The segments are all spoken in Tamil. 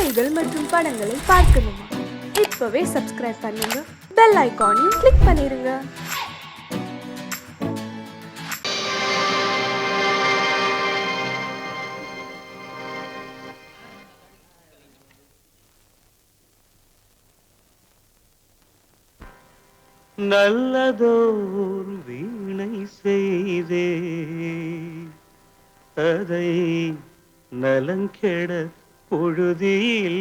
நிகழ்ச்சிகள் மற்றும் படங்களை பார்க்கணுமா? இப்பவே சப்ஸ்கிரைப் பண்ணுங்க, பெல் ஐகானையும் கிளிக் பண்ணிருங்க. நல்லதோர் வீணை செய்தே அதை நலங்கெட பொழுதில்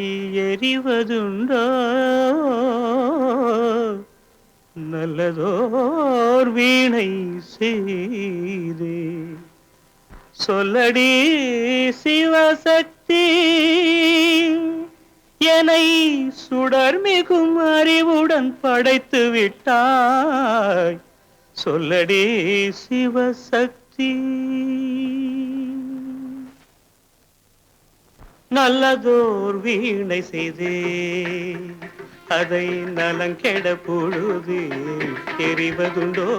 எறிவதுண்டோ? நல்லதோர் வீணை செய்தே சொல்லடி சிவசக்தி, என்னை சுடர் மிகும் அறிவுடன் படைத்து விட்டாய். சொல்லடி சிவசக்தி. நல்லதோர் வீணை செய்தே அதை நலங்கெட பொழுது எறிவதுண்டோ?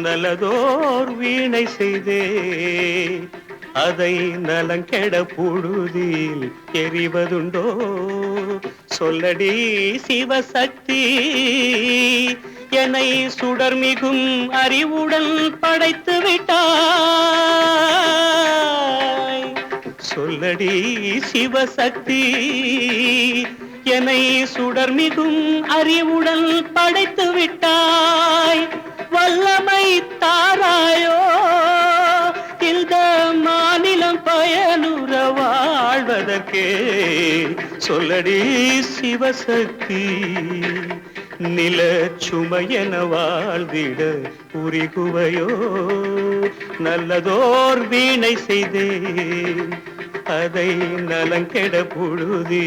நல்லதோர் வீணை செய்தே அதை நலங்கெட பொழுதில் எறிவதுண்டோ? சொல்லடி சிவசக்தி, என்னை சுடர் மிகும் அறிவுடன் படைத்து விட்டாய். சொல்லடி சிவசக்தி, என்னை சுடர் மிகும் அறிவுடன் படைத்து விட்டாய். வல்லமை தாராயோ இந்த மாநிலம் பயனுற வாழ்வதற்கே? சொல்லடி சிவசக்தி, நில சுமையென வாழ்ந்திட உரிகுவையோ? நல்லதோர் வீணை செய்தே அதை நலங்கெட பொழுதி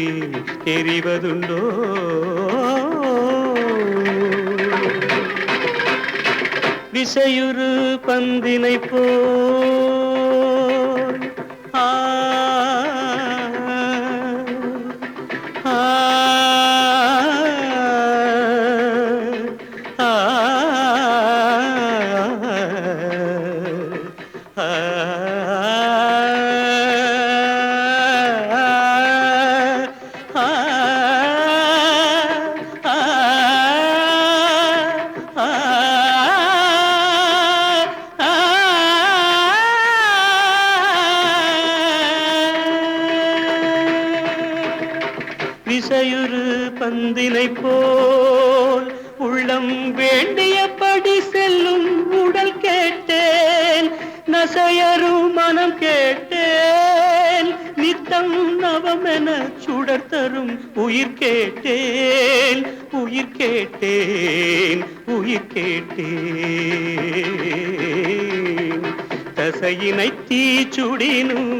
எறிவதுண்டோ? விசையுறு பந்தினை போல் ஆ ஆ விசையுறு பந்தினை போல் உள்ளம் வேண்டியபடி செல்லும் உடல் கேட்டேன், நசையரும் மனம் கேட்டேன், நித்தம் நவமென சுடர் தரும் உயிர் கேட்டேன், உயிர் கேட்டேன், உயிர் கேட்டேன். தசையினை தீச்சுடினும்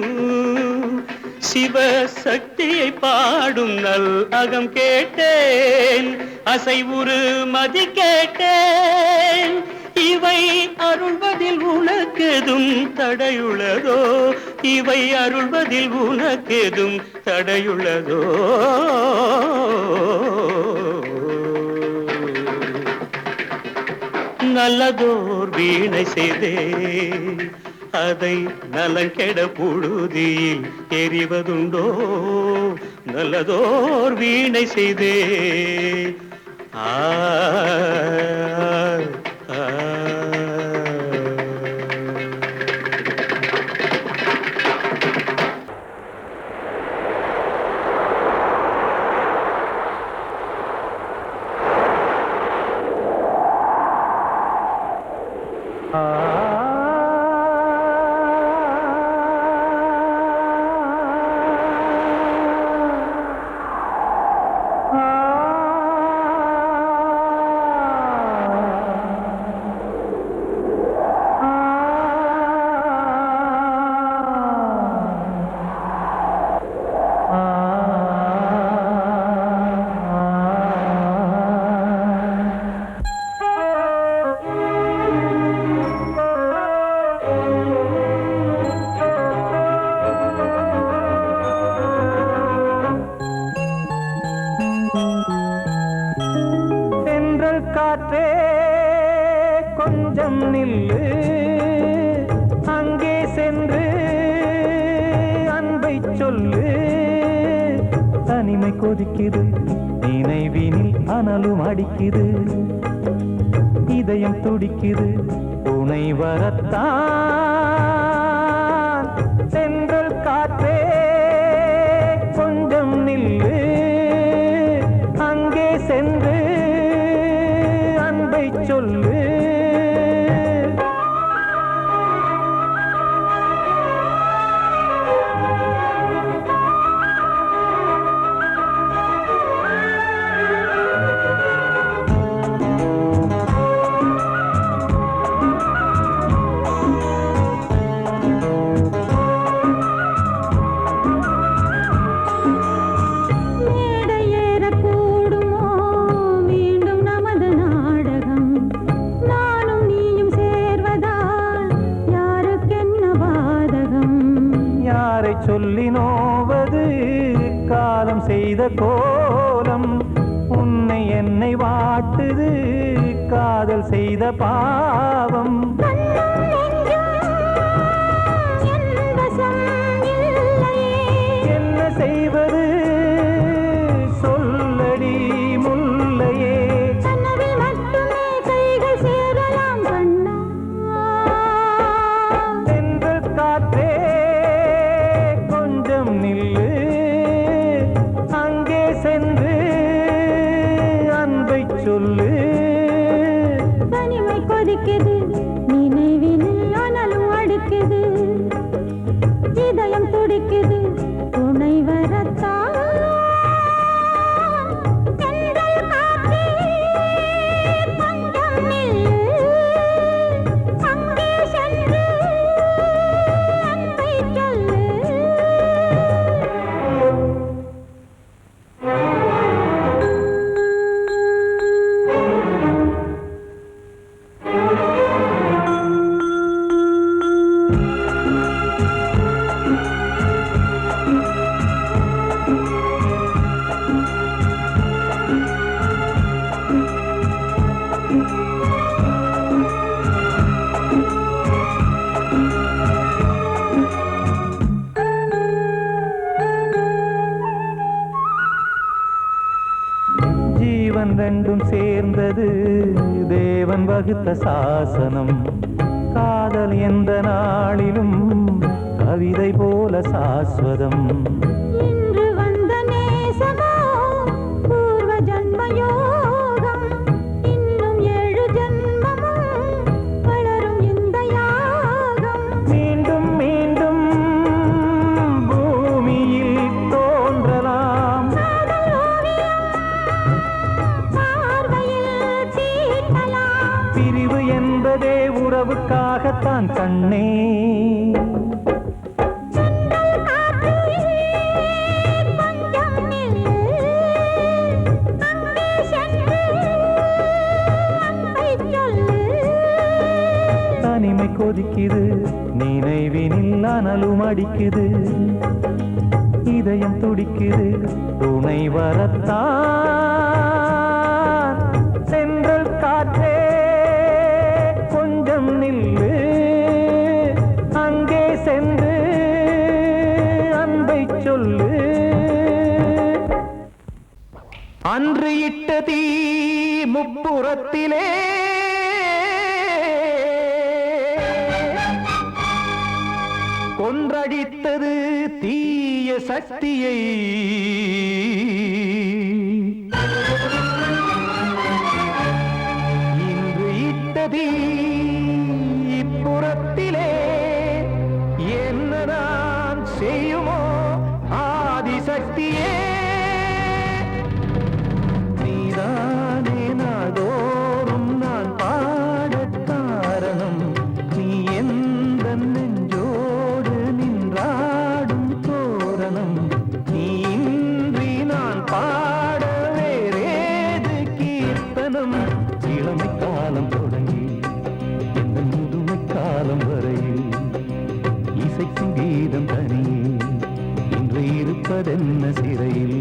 சிவசக்தியை பாடும் நல் அகம் கேட்டேன், அசைவுறு மதி கேட்டேன். இவை அருள்வதில் உனக்கெதும் தடையுள்ளதோ? இவை அருள்வதில் உனக்கெதும் தடையுள்ளதோ? நல்லதோர் வீணை செய்தே அதை நலங்கெட பொழுதில் எறிவதுண்டோ? நல்லதோர் வீணை செய்தே ஆ காற்றே கொஞ்சம் நில்லு, அங்கே சென்று அன்பை சொல்லு. தனிமை கொதிக்குது, நினைவினில் அனலும் அடிக்குது, இதயம் துடிக்குது, துணை வரத்தான். சென்றல் காற்றே கொஞ்சம் நில்லு, அங்கே சென்று அன்பை சொல்லு. சொல்லி நோவது காலம் செய்த கோலம், உன்னை என்னை வாட்டுது காதல் செய்த பாவம். என்ன செய்வது சொல்லடி முல்லையே, சென்றல் காற்றே நில்லு, அங்கே சென்று அன்பை சொல்லு. தனிமை கொதிக்குது, நினைவினில் அனலும் அடிக்குது, இதயம் துடிக்குது, துணை வரத்தான். ஜீவன் ரெண்டும் சேர்ந்தது தேவன் வகுத்த சாசனம், காதல் எந்த நாளிலும் கவிதை போல சாஸ்வதம். இன்று வந்த நேசமோ பூர்வ ஜன்ம யோகம், இன்னும் 7 ஜன்மமும் வளரும் இந்த யாகம். மீண்டும் மீண்டும் பூமியில் தோன்றலாம், பிரிவு என்பதே உறவுக்காகத்தான் கண்ணே. தனிமை கொதிக்குது, நினைவினில் அனலும் அடிக்குது, இதயம் துடிக்குது, துணை வரத்தான். சென்றல் காற்றே கொஞ்சம் நில்லு, அங்கே சென்று அன்பை சொல்லு. அன்று இட்ட தீ முப்புறத்திலே கொன்றடித்தது தீய சக்தியை, இன்று இட்டதீ இப்புறத்திலே என்னதான் செய்யுமோ ஆதிசக்தியே. நீதானே நாள்தோறும் நான் பாடக் காரணம், நீ எந்த நெஞ்சோடு நின்றாடும் தோரணம், நீ இன்றி நான் பாட வேறேது கீர்த்தனம். இளமை காலம் தொடங்கி எந்த முதுமை காலம் வரையில் இசைக்கும் கீதம் தனியே இன்று இருப்பதென்ன சிறையில்.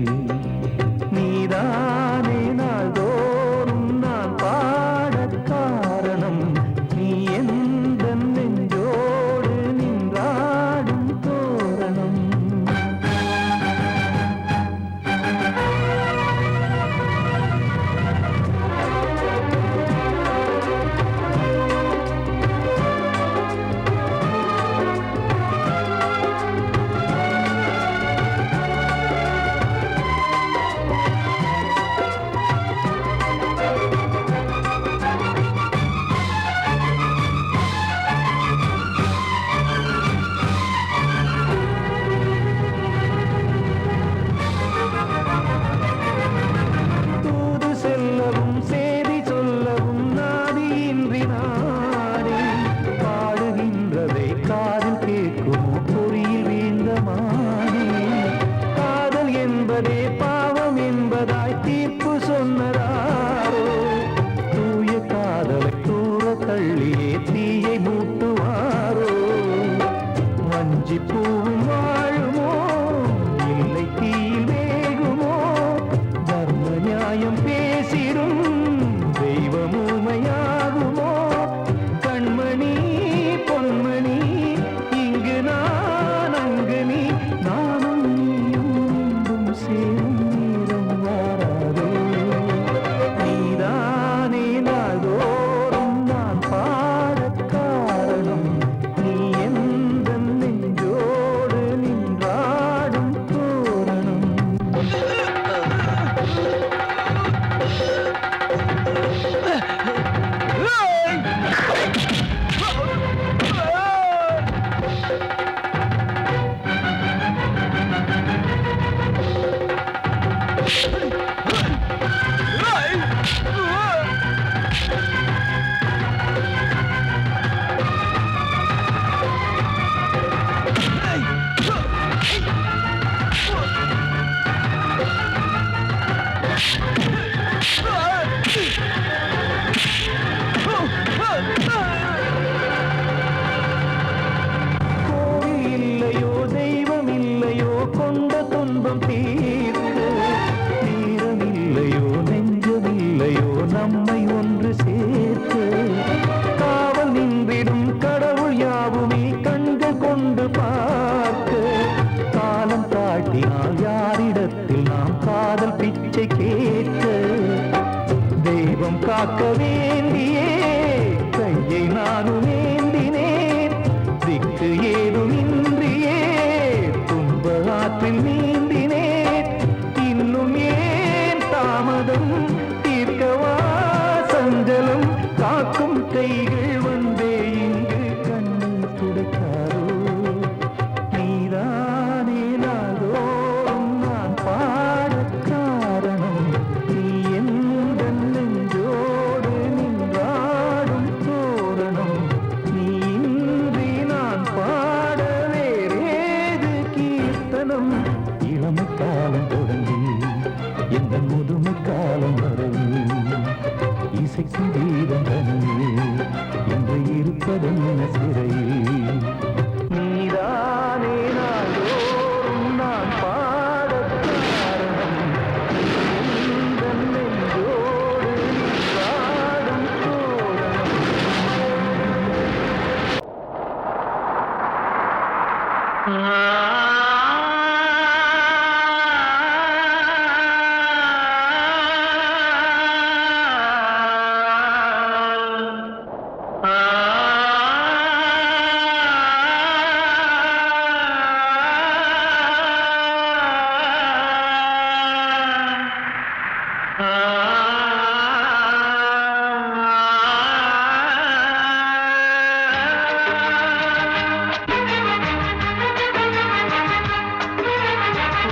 நீதானே நாள்தோறும் நான் பாடக் காரணம், நீ எந்த நெஞ்சோடு நின்றாடும் தோரணம். என்பதே பாவம் என்பதாய் தீர்ப்பு சொன்னதாரோ தூய காதலை தூர தள்ளியே தீயை மூட்டுவாரோ வஞ்சி பூவும் வாழுமோ இல்லை தீயில் வேகுமோ தர்ம நியாயம் பேசிடும் தெய்வம் ஊமையாகுமோ கண்மணி பொன்மணி இங்கு நான் அங்கு நீ நானும் நீயும் மீண்டும் சேரும் நேரம் வாராதோ நீதானே நாள்தோறும் நான் பாடக் காரணம் நீ எந்த நெஞ்சோடு நின்றாடும் தோரணம் கோவில் இல்லையோ தெய்வம் இல்லையோ கொண்ட துன்பம் தீர்க்க நேரம் இல்லையோ நெஞ்சம் இல்லையோ நம்மை ஒன்று சேர்க்க காவல் நின்றிடும் கடவுள் யாவுமே கண்கள் கொண்டு பார்க்க காலம் காட்டினால் யாரிடத்தில் நாம் காதல் பிச்சை கேட்க தெய்வம் காக்க வேண்டியே கையை நானும் ஏந்தினேன் திக்கு ஏதும் இன்றியே துன்ப ஆற்றில் நீந்தினேன் இன்னும் ஏன் தாமதம் தீர்க்கவா சஞ்சலம் காக்கும் கைகள் வந்தே இங்கு கண்ணீர் துடைக்காரோ நீதானே நாள்தோறும் நான் பாடக் காரணம் நீ எந்த நெஞ்சோடு நின்றாடும் தோரணம் நீ இன்றி நான் பாட வேறேது கீர்த்தனம் இளமை காலம் தொடங்கி எந்த முதுமை காலம் வரை இசைக்கு தீபம் தனியே என்று இருப்பதென்ன சிறையில் நீதானே நாள்தோறும் நான் பாடக் காரணம் எந்த நெஞ்சோடு நின்றாடும் தோரணம்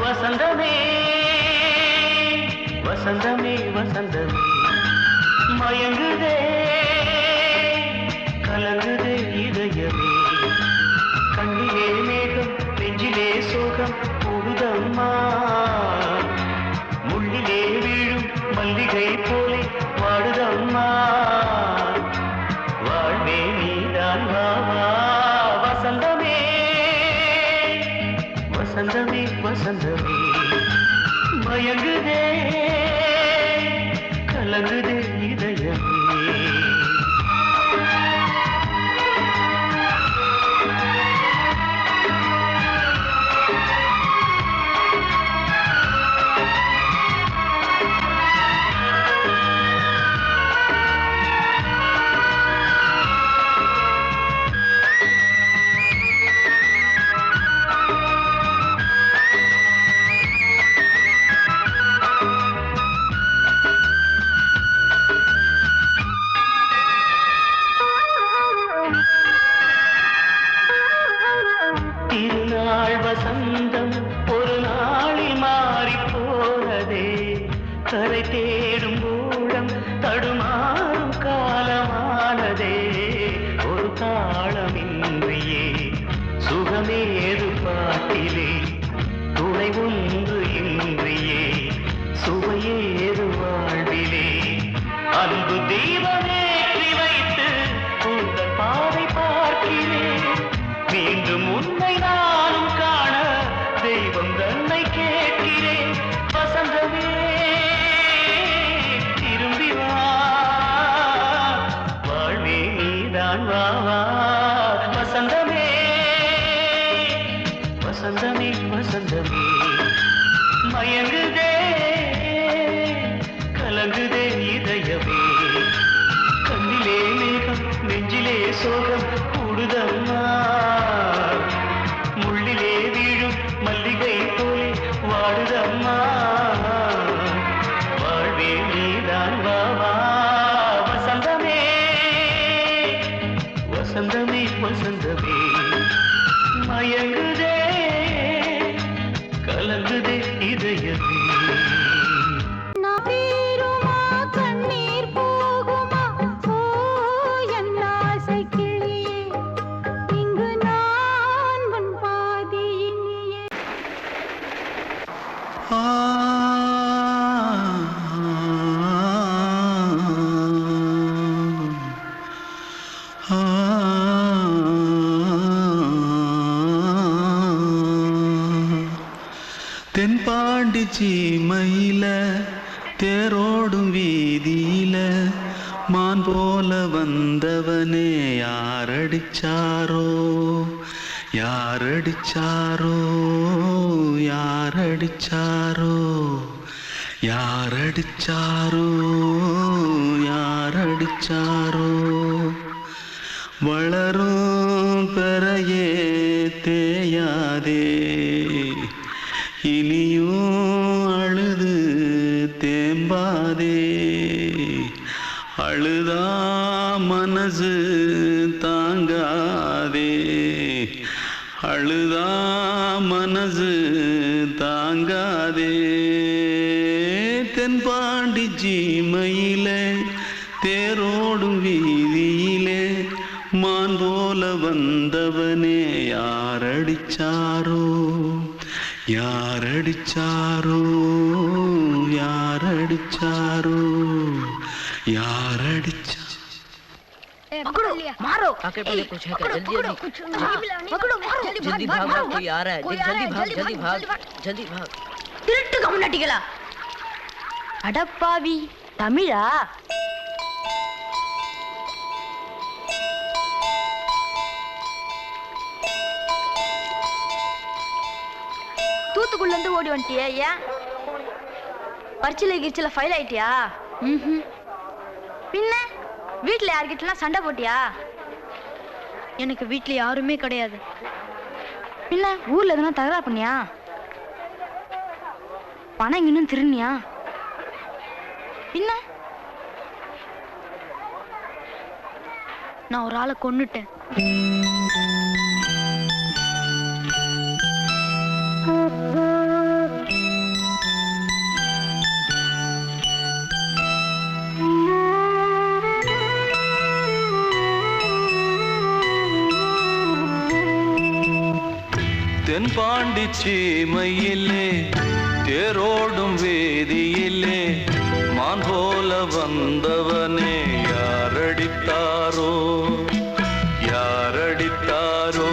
வசந்தமே வசந்தமே வசந்தமே மயங்குதே கலங்குதே இதயமே கண்ணிலே மேகம் நெஞ்சிலே சோகம் கூடுதம்மா முள்ளிலே வீழும் மல்லிகை போலே வாடுதம்மா வாழ்வே நீதான் வாவா வசந்தமே வசந்தமே வசந்தமே மயங்குதே கலங்குதே இதயமே வந்ததம்மா வாழ்வே நீதான் வாவா வசந்தமே வசந்தமே வசந்தமே மயங்குதே கலங்குதே இதயமே தென்பாண்டி சீமையில தேரோடும் வீதியில மான் போல வந்தவனே யாரடிச்சாரோ யாரடிச்சாரோ யாரடிச்சாரோ யாரடிச்சாரோ யாரடிச்சாரோ வளரும் பெறையே தேயாதே இனியும் அழுது தேம்பாதே அழுதா மனசு தாங்காதே அழுதா மனசு தாங்காதே தென்பாண்டி சீமையிலே தேரோடும் வீதியிலே மான் போல வந்தவனே யாரடிச்சாரோ யாரடிச்சாரோ யாரடிச்சாரோ யாரடிச்சா पकड़ो मारो आके पहले कुछ है क्या जल्दी पकड़ो मारो जल्दी भाग भाग कोई आ रहा है जल्दी भाग जल्दी भाग திருட்டு கம்முனட்டிகளா அடப்பாவி தமிழா தூத்துக்குள்ள இருந்து ஓடி வந்துட்டியா ஏன் பரிச்சையில கிரிச்சில ஃபைல் ஆயிட்டியா பின்ன வீட்டுல யார்கிட்டலாம் சண்டை போட்டியா எனக்கு வீட்டுல யாருமே கிடையாது பின்ன ஊர்ல எதுனா தகராறு பண்ணியா பணம் இன்னும் திருநியா பின்ன நான் ஒரு ஆளை கொன்னுட்டேன் தென்பாண்டி சீமையிலே தேரோடும் வேதியிலே மான் போல வந்தவனே யாரடித்தாரோ யாரடித்தாரோ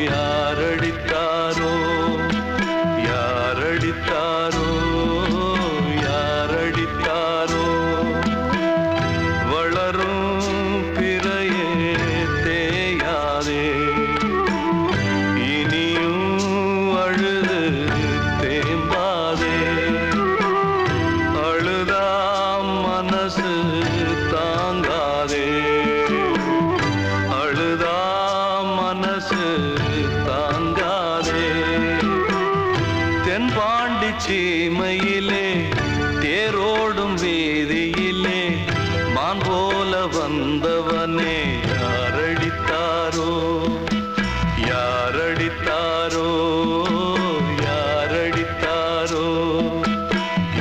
யாரடித்தாரோ யாரடித்தாரோ யாரடித்தாரோ வளரும் பிறையே தேயாதே தென்பாண்டி சீமையிலே தேரோடும் வீதியிலே மான் போல வந்தவனே யாரடித்தாரோ யாரடித்தாரோ யாரடித்தாரோ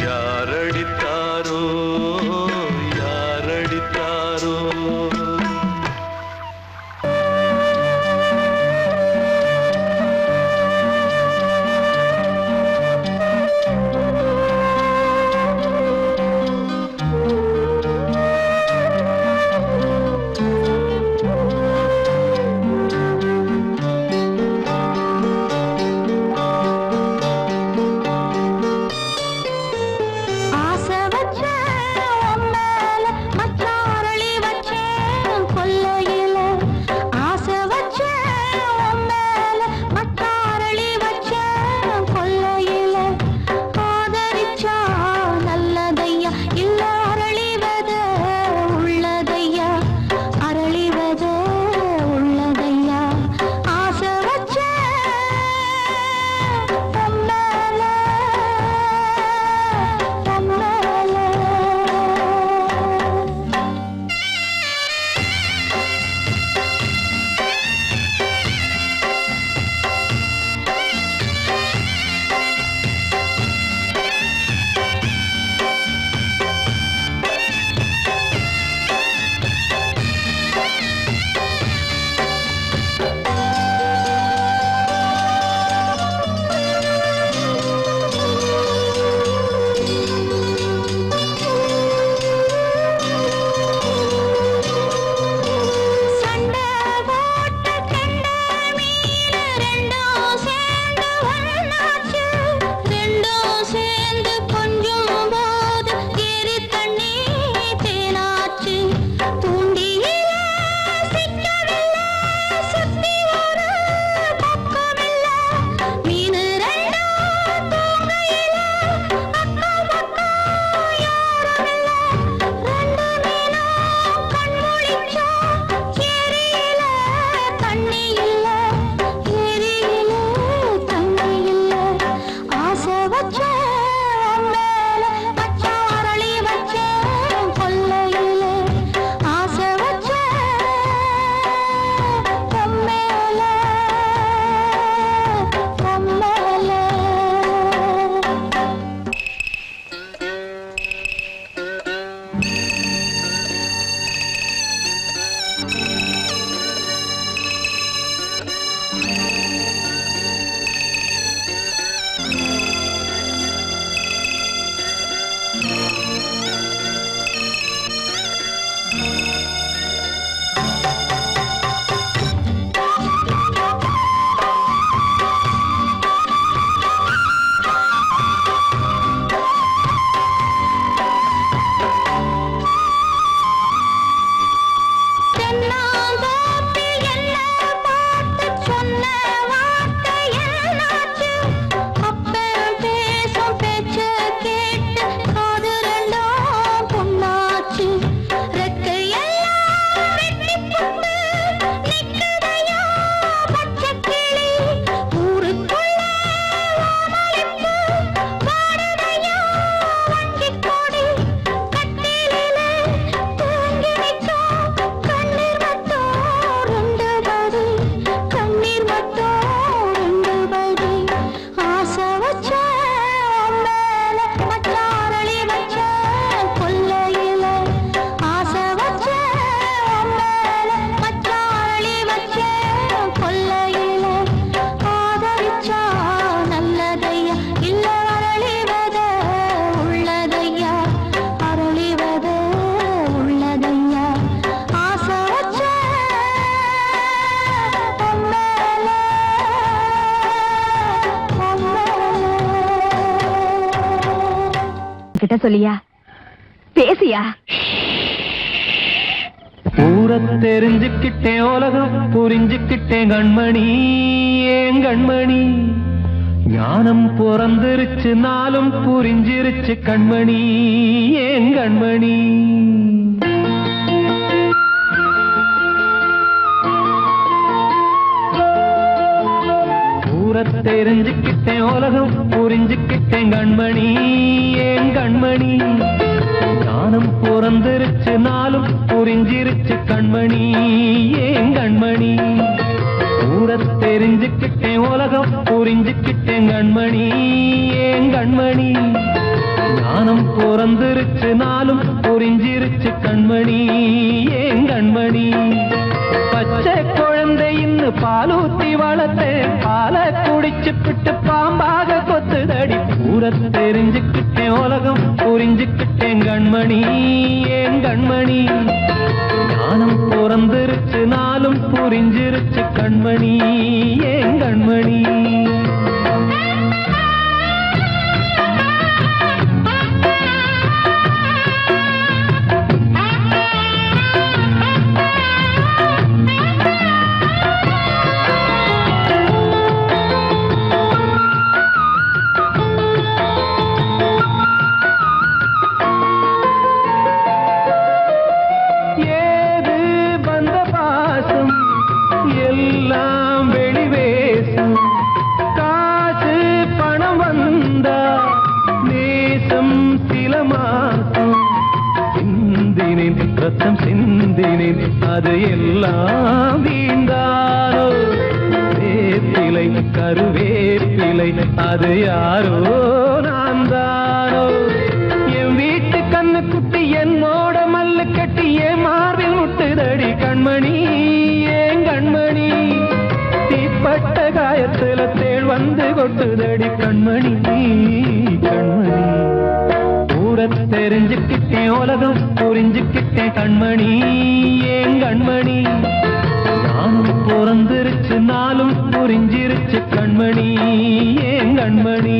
யாரடித்தாரோ யாரடித்தாரோ கிட்ட சொல்லியா பேசியா ஊரை தெரிஞ்சுக்கிட்டேன் உலகம் புரிஞ்சுக்கிட்டேன் கண்மணி ஏன் கண்மணி ஞானம் பிறந்திருச்சு நாளும் புரிஞ்சிருச்சு கண்மணி ஏன் கண்மணி ஊரை தெரிஞ்சுக்கிட்டேன் உலகம் புரிஞ்சுக்கிட்டேன் கண்மணி ஏன் கண்மணி ஞானம் பிறந்திருச்சு நாளும் புரிஞ்சிருச்சு கண்மணி ஏன் கண்மணி ஊரை தெரிஞ்சுக்கிட்டேன் உலகம் புரிஞ்சுக்கிட்டேன் கண்மணி ஏன் கண்மணி ஞானம் பிறந்திருச்சு நாளும் புரிஞ்சிருச்சு கண்மணி ஏன் கண்மணி பச்சை குழந்தை இன்னும் பாலூத்தி வளர்த்தேன் பாலை குடிச்சு பிட்டு பாம்பாக கொத்துதடி ஊரை தெரிஞ்சுக்கிட்டேன் உலகம் புரிஞ்சுக்கிட்டேன் கண்மணி ஏன் கண்மணி ஞானம் பிறந்திருச்சு நாளும் புரிஞ்சிருச்சு கண்மணி ஏன் கண்மணி ரத்தம் சிந்தினேன் அது எல்லாம் வீண்டானோ வேப்பிலை கருவேப்பிலை அது யாரோ நான் தானோ என் வீட்டு கண்ணு குட்டி என்னோட மல்லு கட்டி என் மார்பில் முட்டுதடி கண்மணி ஏன் கண்மணி தீப்பட்ட காயத்துல தேள் வந்து கொட்டுதடி கண்மணி கண்மணி ஊரை தெரிஞ்சுக்கிட்டேன் உலகம் புரிஞ்சுக்கிட்டேன் கண்மணி ஏன் கண்மணி நானும் பிறந்திருச்சு நாளும் புரிஞ்சிருச்சு கண்மணி ஏன் கண்மணி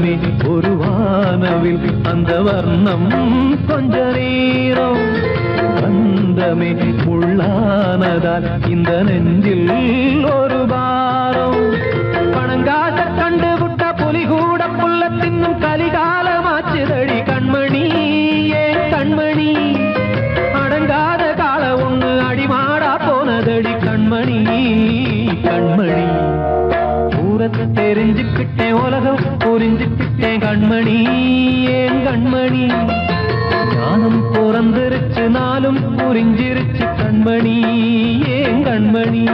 சொந்தமே ஒரு வானவில் அந்த வர்ணம் கொஞ்ச நேரம் பந்தமே முள்ளானதால் இந்த நெஞ்சில் ஒரு பாரம் பணங்காச கண்டு விட்ட புலி கூட புல்ல தின்னும் கலிகாலமாச்சுதடி கண்மணி ஏன் கண்மணி அடங்காத கால ஒண்ணு அடிமாடா போனதடி கண்மணி கண்மணி ஊரத்தை தெரிஞ்சுக்கிட்டேன் உலகம் புரிஞ்சுக்கிட்டேன் கண்மணி ஏன் கண்மணி ஞானம் பிறந்திருச்சு நாளும் புரிஞ்சிருச்சு கண்மணி ஏன் கண்மணி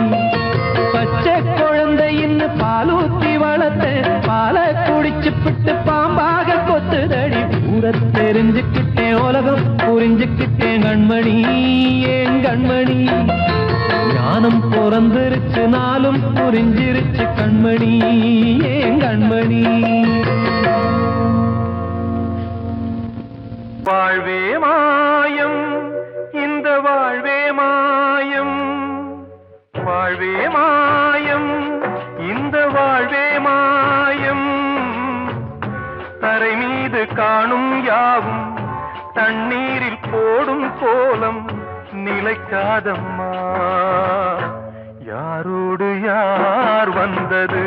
பச்சை குழந்தையின்னு பாலூத்தி வளர்த்த பாலை குடிச்சு பிட்டு பாம்பாக கொத்துதடி ஊரை தெரிஞ்சுக்கிட்டேன் உலகம் புரிஞ்சுக்கிட்டேன் கண்மணி ஏன் கண்மணி ஞானம் பிறந்திருச்சு நாளும் புரிஞ்சிருச்சு கண்மணி ஏன் கண்மணி வாழ்வே மாயம் இந்த வாழ்வே மாயம் வாழ்வே மாயம் இந்த வாழ்வே மாயம் தரை மீது காணும் யாவும் தண்ணீரில் போடும் கோலம் நிலைக்காதம்மா யாரோடு யார் வந்தது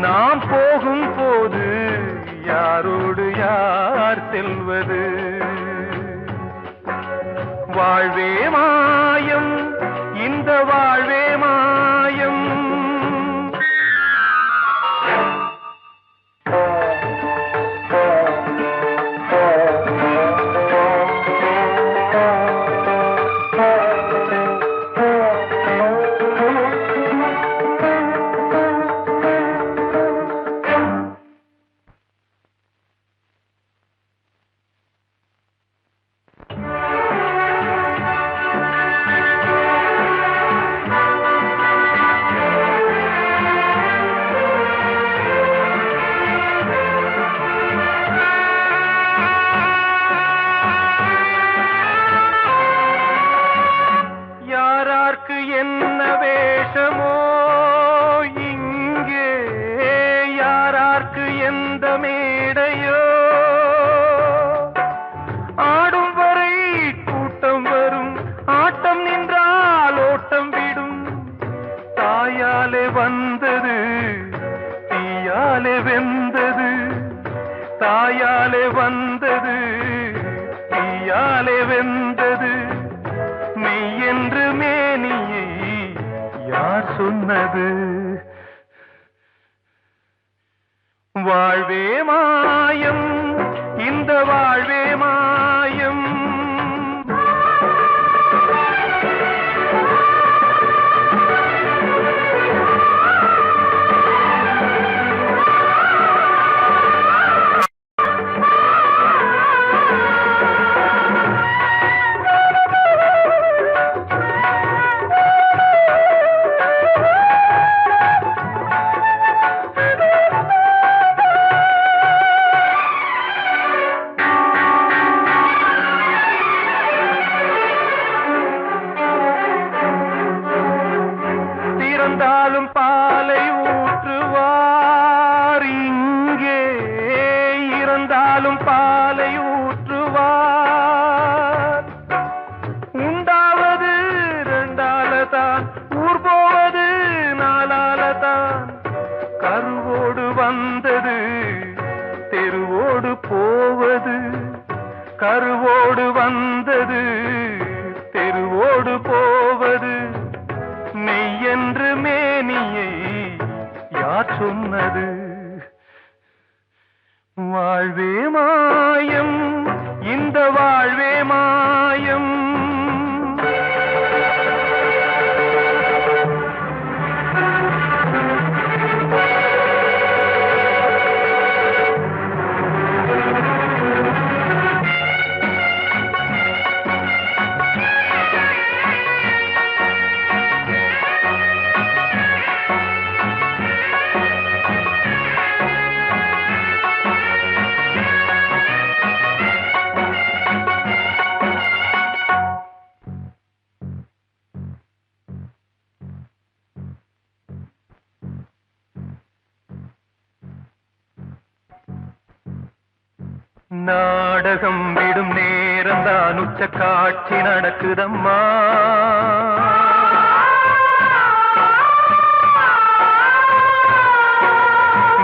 நாம் போகும் போது யாரோடு யார் செல்வது வாழ்வே மாயம் இந்த வாழ்வே மாயம் என்ன வேஷமோ இங்கே யாரார்க்கு எந்த மேடையோ ஆடும் வரை கூட்டம் வரும் ஆட்டம் நின்றால் ஓட்டம் விடும் தாயாலே வந்தது தீயாலே வெந்தது தாயாலே வந்தது தீயாலே வெந்தது மெய் என்று மேனியை யார் சொன்னது வாழ்வே மாயம் இந்த வாழ்வே மாயம் இறந்தாலும் பாலை ஊற்றுவார் இங்கே இறந்தாலும் பாலை ஊற்றுவார் உண்டாவது ரெண்டாலதான் ஊர் போவது நாலாலதான் கருவோடு வந்தது தெருவோடு போவது கருவோடு வந்தது தெருவோடு போவது மெய் என்று மேனியை யார் சொன்னது வாழ்வே மாயம் இந்த வாழ்வே மாயம் நாடகம் விடும் நேரம் தான் உச்ச காட்சி நடக்குதம்மா.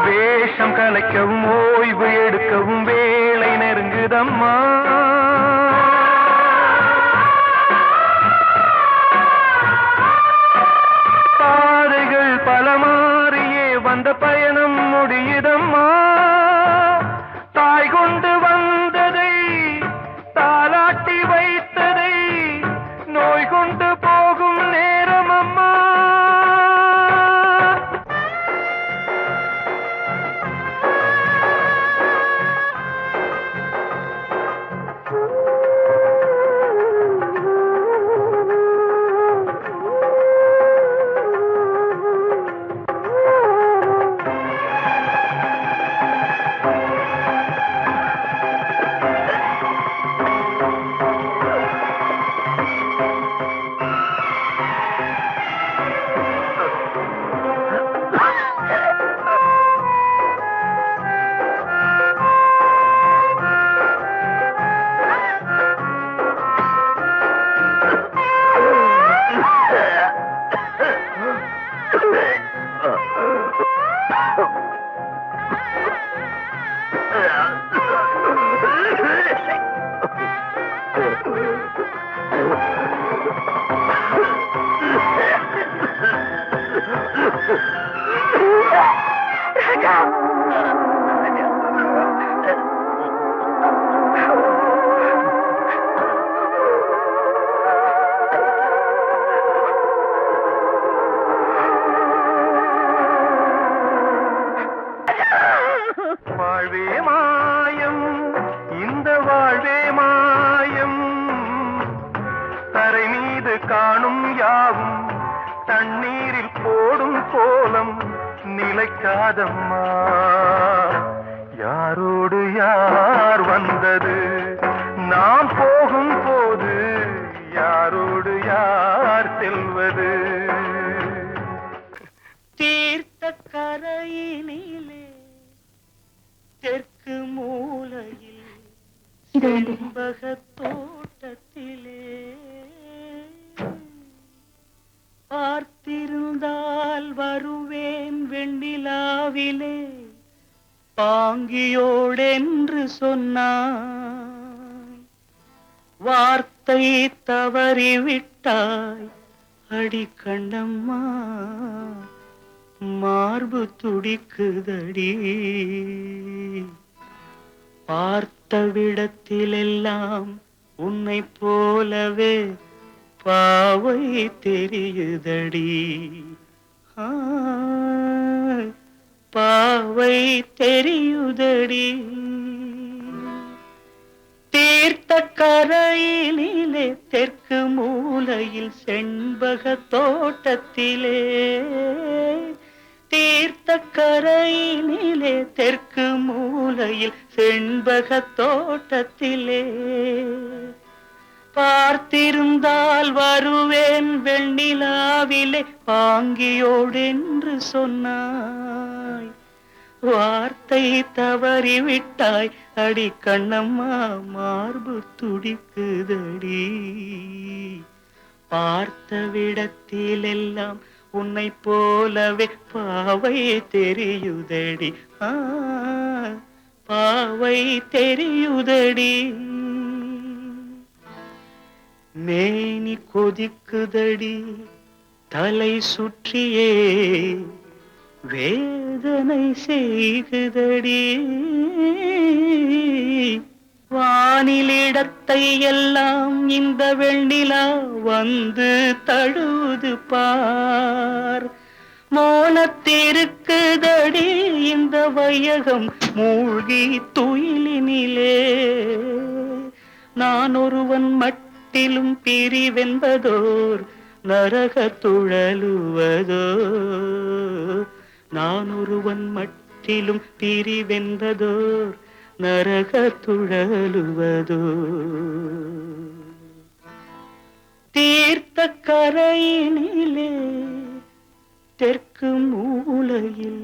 வேஷம் கலைக்கவும் ஓய்வு எடுக்கவும் வேளை நெருங்குதம்மா. பாதைகள் பல மாறியே வந்த பயணம் முடியுதம்மா. தாய் கொண்டு வந்ததை தாலாட்டி வைத்ததை நோய் கொண்டு போகும் நேரம் அம்மா. வாழ்வே மாயம், இந்த வாழ்வே மாயம். தரை மீது காணும் யாவும் தண்ணீரில் போடும் கோலம் நிலைக்காதம்மா. யாரோடு யார் வந்தது நாம் போகும் போது, யாரோடு யார் செல்வது. தீர்த்த கரையினிலே தெற்கு மூலையில் செண்பக தோட்டத்திலே பார்த்திருந்தால் வருவேன் வெண்ணிலாவிலே பாங்கியோடென்று சொன்னாய். வார்த்தை தவறிவிட்டாய் அடி கண்ணம்மா, மார்பு துடிக்குதடி. பார்த்த விடத்திலெல்லாம் உன்னை போலவே பாவை தெரியுதடி. பாவை தெரியுதடி. தீர்த்த கரையினிலே தெற்கு மூலையில் செண்பக தோட்டத்திலே, தீர்த்த கரையினிலே தெற்கு மூலையில் செண்பக தோட்டத்திலே பார்த்திருந்தால் வருவேன் வெண்ணிலாவிலே பாங்கியோடென்று சொன்னாய். வார்த்தை தவறிவிட்டாய் அடி கண்ணம்மா, மார்பு துடிக்குதடி. பார்த்த விடத்திலெல்லாம் உன்னை போலவே பாவை தெரியுதடி. பாவை தெரியுதடி. மேனி கொதிக்குதடி, தலை சுற்றியே வேதனை செய்குதடி. வானிலிடத்தை எல்லாம் இந்த வெண்ணிலா வந்து தழுவுது பார். மோனத்திருக்குதடி இந்த வையகம் மூழ்கி துயிலினிலே. நான் ஒருவன் மட்டிலும் பிரிவென்பதோர் நரக துழலுவதோ. நான் ஒருவன் மட்டிலும் பிரிவென்பதோர் நரக துழலுவதோ. தீர்த்த கரையினிலே தெற்கு மூலையில்